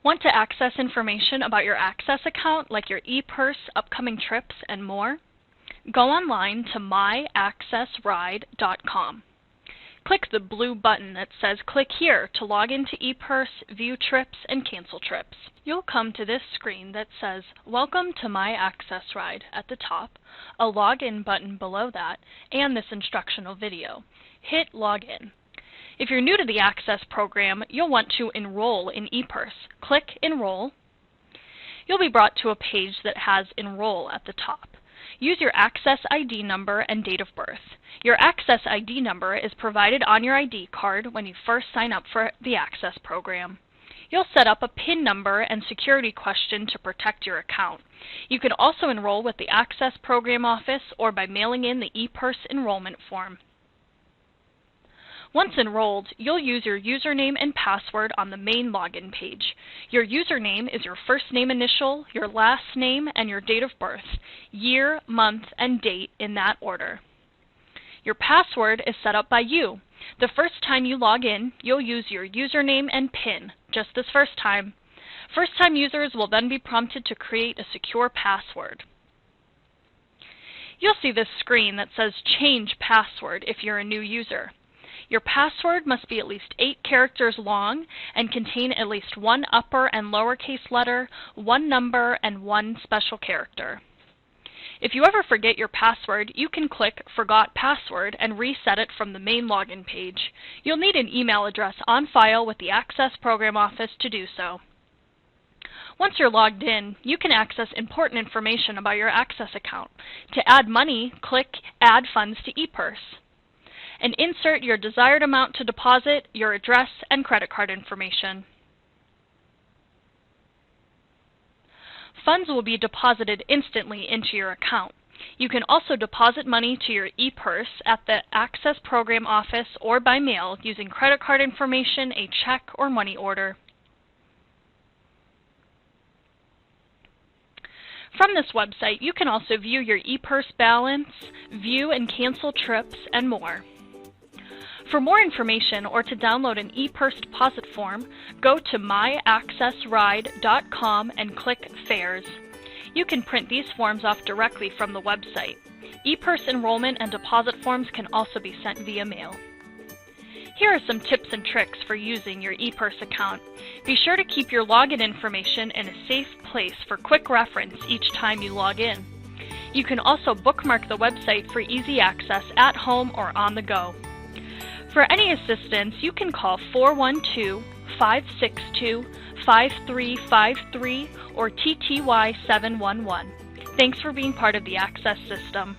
Want to access information about your Access account, like your ePurse, upcoming trips, and more? Go online to myaccessride.com. Click the blue button that says Click Here to log into ePurse, view trips, and cancel trips. You'll come to this screen that says Welcome to My Access Ride at the top, a login button below that, and this instructional video. Hit Login. If you're new to the Access program, you'll want to enroll in ePurse. Click Enroll. You'll be brought to a page that has Enroll at the top. Use your Access ID number and date of birth. Your Access ID number is provided on your ID card when you first sign up for the Access program. You'll set up a PIN number and security question to protect your account. You can also enroll with the Access program office or by mailing in the ePurse enrollment form. Once enrolled, you'll use your username and password on the main login page. Your username is your first name initial, your last name, and your date of birth, year, month, and date in that order. Your password is set up by you. The first time you log in, you'll use your username and PIN, just this first time. First-time users will then be prompted to create a secure password. You'll see this screen that says Change Password if you're a new user. Your password must be at least 8 characters long and contain at least 1 upper and lowercase letter, 1 number, and 1 special character. If you ever forget your password, you can click Forgot Password and reset it from the main login page. You'll need an email address on file with the Access Program Office to do so. Once you're logged in, you can access important information about your Access account. To add money, click Add Funds to ePurse, and insert your desired amount to deposit, your address, and credit card information. Funds will be deposited instantly into your account. You can also deposit money to your ePurse at the Access Program Office or by mail using credit card information, a check, or money order. From this website, you can also view your ePurse balance, view and cancel trips, and more. For more information or to download an ePurse deposit form, go to myaccessride.com and click Fares. You can print these forms off directly from the website. ePurse enrollment and deposit forms can also be sent via mail. Here are some tips and tricks for using your ePurse account. Be sure to keep your login information in a safe place for quick reference each time you log in. You can also bookmark the website for easy access at home or on the go. For any assistance, you can call 412-562-5353 or TTY 711. Thanks for being part of the Access system.